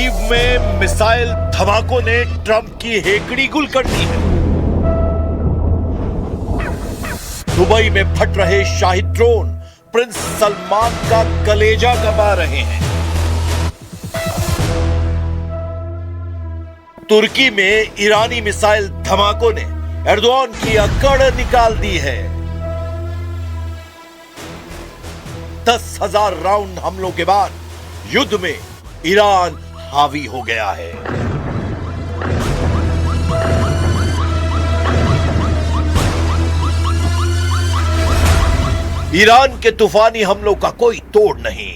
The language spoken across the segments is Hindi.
अवीव में मिसाइल धमाकों ने ट्रंप की हेकड़ी गुल कर दी है। दुबई में फट रहे शाही ड्रोन प्रिंस सलमान का कलेजा कमा रहे हैं। तुर्की में ईरानी मिसाइल धमाकों ने एर्दोआन की अकड़ निकाल दी है। 10,000 राउंड हमलों के बाद युद्ध में ईरान हावी हो गया है। ईरान के तूफानी हमलों का कोई तोड़ नहीं।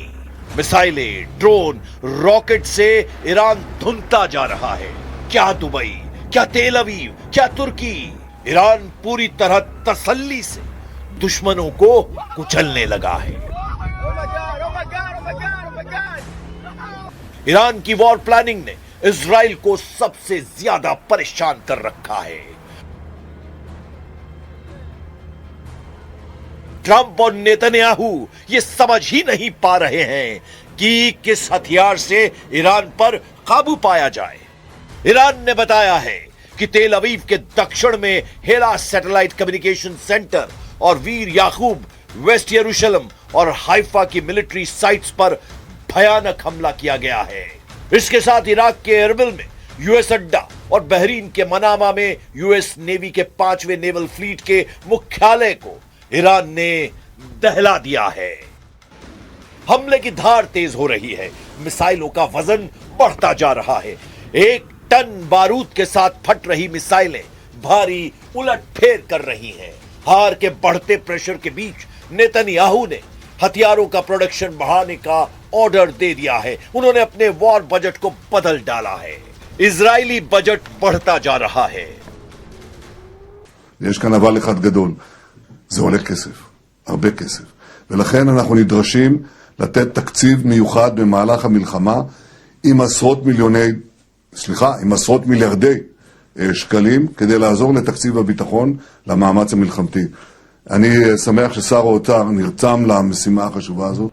मिसाइलें, ड्रोन, रॉकेट से ईरान धुनता जा रहा है। क्या दुबई, क्या तेल अवीव, क्या तुर्की, ईरान पूरी तरह तसल्ली से दुश्मनों को कुचलने लगा है। ईरान की वॉर प्लानिंग ने इजराइल को सबसे ज्यादा परेशान कर रखा है। ट्रंप और नेतन्याहू ये समझ ही नहीं पा रहे हैं कि किस हथियार से ईरान पर काबू पाया जाए। ईरान ने बताया है कि तेल अवीव के दक्षिण में हेला सैटेलाइट कम्युनिकेशन सेंटर और वीर याकूब, वेस्ट यरूशलेम और हाइफा की मिलिट्री साइट्स पर भयानक हमला किया गया है। इसके साथ इराक के एरबिल में यूएस अड्डा और बहरीन के मनामा में यूएस नेवी के 5वें नेवल फ्लीट के मुख्यालय को ईरान ने दहला दिया है। हमले की धार तेज हो रही है। मिसाइलों का वजन बढ़ता जा रहा है। 1 टन बारूद के साथ फट रही मिसाइलें भारी उलटफेर कर रही हैं। हार के बढ़ते प्रेशर के बीच नेतन्याहू ने हथियारों का प्रोडक्शन बढ़ाने का ऑर्डर दे दिया है। उन्होंने अपने वॉर बजट को बदल डाला है। इजरायली बजट बढ़ता जा रहा है। יש כאן אבל אחד גדול, זה עולה כסף, הרבה כסף, ולכן אנחנו נדרשים לתת תקציב מיוחד במהלך המלחמה עם עשרות מיליארדי שקלים כדי לעזור לתקציב הביטחון למאמץ המלחמתי. אני שמח ששר האוצר נרתם למשימה החשובה הזאת.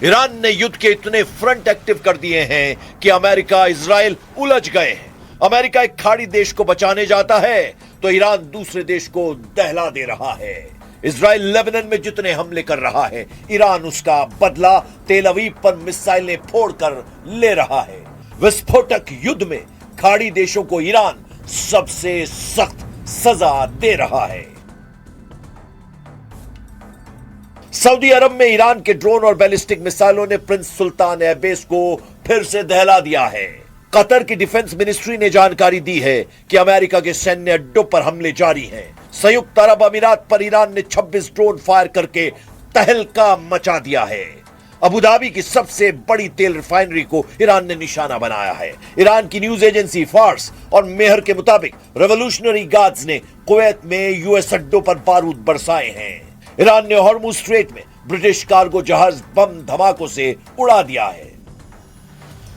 ईरान ने युद्ध के इतने फ्रंट एक्टिव कर दिए हैं कि अमेरिका, इजराइल उलझ गए हैं। अमेरिका एक खाड़ी देश को बचाने जाता है तो ईरान दूसरे देश को दहला दे रहा है। इजराइल लेबनान में जितने हमले कर रहा है, ईरान उसका बदला तेल अवीव पर मिसाइलें फोड़कर ले रहा है। विस्फोटक युद्ध में खाड़ी देशों को ईरान सबसे सख्त सजा दे रहा है। सऊदी अरब में ईरान के ड्रोन और बैलिस्टिक मिसाइलों ने प्रिंस सुल्तान एयरबेस को फिर से दहला दिया है। कतर की डिफेंस मिनिस्ट्री ने जानकारी दी है कि अमेरिका के सैन्य अड्डों पर हमले जारी हैं। संयुक्त अरब अमीरात पर ईरान ने 26 ड्रोन फायर करके तहलका मचा दिया है। अबू धाबी की सबसे बड़ी तेल रिफाइनरी को ईरान ने निशाना बनाया है। ईरान की न्यूज एजेंसी फार्स और मेहर के मुताबिक रेवोल्यूशनरी गार्ड्स ने कुवैत में यूएस अड्डों पर बारूद बरसाए हैं। ईरान ने हॉर्मुज स्ट्रेट में ब्रिटिश कार्गो जहाज बम धमाकों से उड़ा दिया है।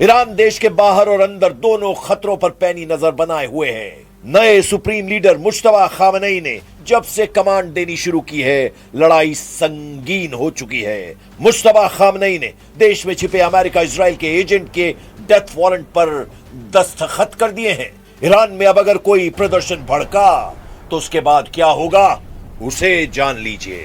ईरान देश के बाहर और अंदर दोनों खतरों पर पैनी नजर बनाए हुए है। नए सुप्रीम लीडर मुश्तबा खामनेई ने जब से कमांड देनी शुरू की है, लड़ाई संगीन हो चुकी है। मुश्तबा खामनेई ने देश में छिपे अमेरिका, इजराइल के एजेंट के डेथ वारंट पर दस्तखत कर दिए हैं। ईरान में अब अगर कोई प्रदर्शन भड़का तो उसके बाद क्या होगा, उसे जान लीजिए।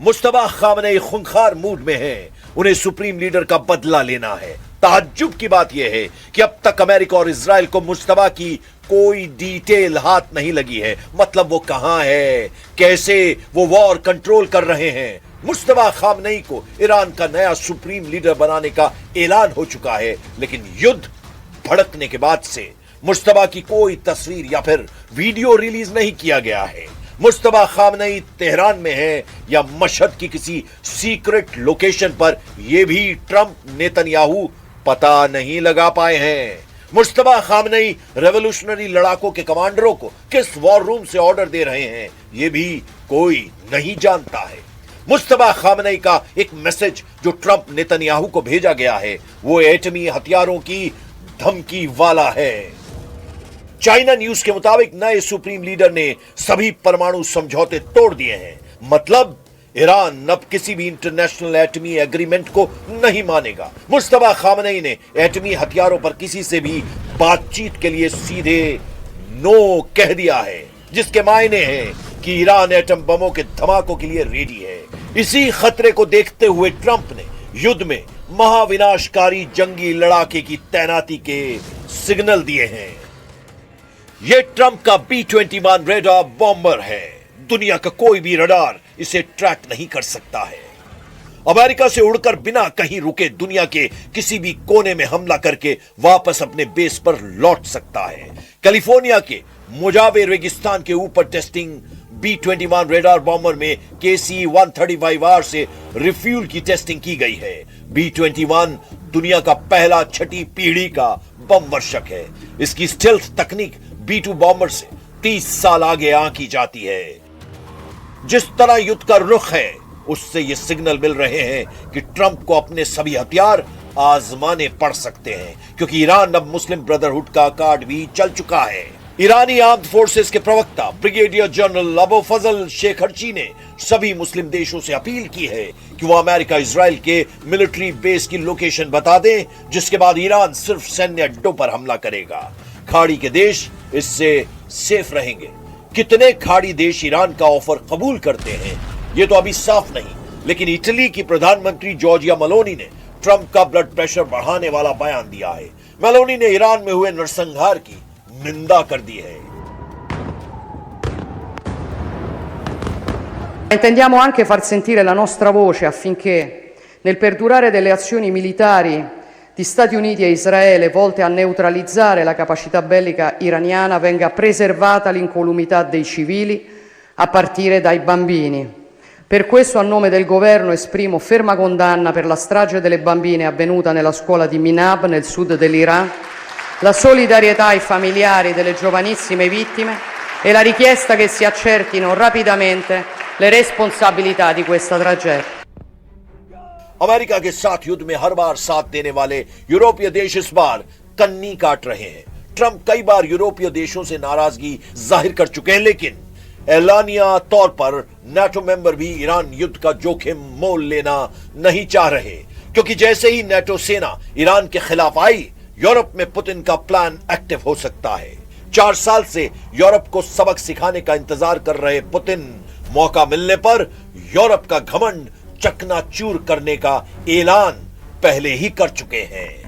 मुश्तबा खामनेई खूंखार मूड में है। उन्हें सुप्रीम लीडर का बदला लेना है। ताज्जुब की बात यह है कि अब तक अमेरिका और इजराइल को मुश्तबा की कोई डिटेल हाथ नहीं लगी है। मतलब वो कहां है, कैसे वो वॉर कंट्रोल कर रहे हैं। मुश्तबा खामनेई को ईरान का नया सुप्रीम लीडर बनाने का ऐलान हो चुका है, लेकिन युद्ध भड़कने के बाद से मुश्तबा की कोई तस्वीर या फिर वीडियो रिलीज नहीं किया गया है। मुश्तबा खामनेई तेहरान में है या मशहद की किसी सीक्रेट लोकेशन पर, यह भी ट्रंप, नेतन्याहू पता नहीं लगा पाए हैं। मुश्तबा खामनेई रेवोल्यूशनरी लड़ाकों के कमांडरों को किस वॉर रूम से ऑर्डर दे रहे हैं, यह भी कोई नहीं जानता है। मुस्तफा खामनेई का एक मैसेज जो ट्रंप नेतन्याहू को भेजा गया है वो एटमी हथियारों की धमकी वाला है। चाइना न्यूज के मुताबिक नए सुप्रीम लीडर ने सभी परमाणु समझौते तोड़ दिए हैं। मतलब ईरान अब किसी भी इंटरनेशनल एटमी एग्रीमेंट को नहीं मानेगा। मुस्तफा खामनेई ने एटमी हथियारों पर किसी से भी बातचीत के लिए सीधे नो कह दिया है, जिसके मायने हैं कि ईरान एटम बमों के धमाकों के लिए रेडी है। इसी खतरे को देखते हुए ट्रंप ने युद्ध में महाविनाशकारी जंगी लड़ाके की तैनाती के सिग्नल दिए हैं। यह ट्रंप का B-21 रेडार बॉम्बर है। दुनिया का कोई भी रडार इसे ट्रैक नहीं कर सकता है। अमेरिका से उड़कर बिना कहीं रुके दुनिया के किसी भी कोने में हमला करके वापस अपने बेस पर लौट सकता है। कैलिफोर्निया के मोजावे रेगिस्तान के ऊपर टेस्टिंग B-21 रेडार बॉम्बर में KC-135R से रिफ्यूल की टेस्टिंग की गई है। B-21 दुनिया का पहला 6ठी पीढ़ी का बम वर्षक है। इसकी स्टेल्थ तकनीक B-2 बॉम्बर से 30 साल आगे आंकी जाती है। जिस तरह युद्ध का रुख है उससे ये सिग्नल मिल रहे हैं कि ट्रंप को अपने सभी हथियार आजमाने पड़ सकते हैं, क्योंकि ईरान अब मुस्लिम ब्रदरहुड का कार्ड भी चल चुका है। ईरानी आर्म्ड फोर्सेस के प्रवक्ता ब्रिगेडियर जनरल अबू फजल शेखरची ने सभी मुस्लिम देशों से अपील की है कि वो अमेरिका इजराइल के मिलिट्री बेस की लोकेशन बता दें, जिसके बाद ईरान सिर्फ सैन्य अड्डों पर हमला करेगा। खाड़ी के देश इससे सेफ रहेंगे। कितने खाड़ी देश ईरान का ऑफर कबूल करते हैं ये तो अभी साफ नहीं, लेकिन इटली की प्रधानमंत्री जॉर्जिया मेलोनी ने ट्रंप का ब्लड प्रेशर बढ़ाने वाला बयान दिया है। मेलोनी ने ईरान में हुए नरसंहार की निंदा कर दी है। Intendiamo anche far sentire la nostra voce affinché nel perdurare delle azioni militari di Stati Uniti e Israele volte a neutralizzare la capacità bellica iraniana venga preservata l'incolumità dei civili a partire dai bambini. Per questo a nome del Governo esprimo ferma condanna per la strage delle bambine avvenuta nella scuola di Minab nel sud dell'Iran, la solidarietà ai familiari delle giovanissime vittime e la richiesta che si accertino rapidamente le responsabilità di questa tragedia. America के साथ युद्ध में हर बार साथ देने वाले यूरोपीय देश इस बार कन्नी काट रहे हैं। ट्रंप कई बार यूरोपीय देशों से नाराजगी जाहिर कर चुके हैं, लेकिन एलानिया तौर पर नाटो मेंबर भी ईरान युद्ध का जोखिम मोल लेना नहीं चाह रहे, क्योंकि जैसे ही नाटो सेना ईरान के खिलाफ आई, यूरोप में पुतिन का प्लान एक्टिव हो सकता है। 4 साल से यूरोप को सबक सिखाने का इंतजार कर रहे पुतिन मौका मिलने पर यूरोप का घमंड चकनाचूर करने का ऐलान पहले ही कर चुके हैं।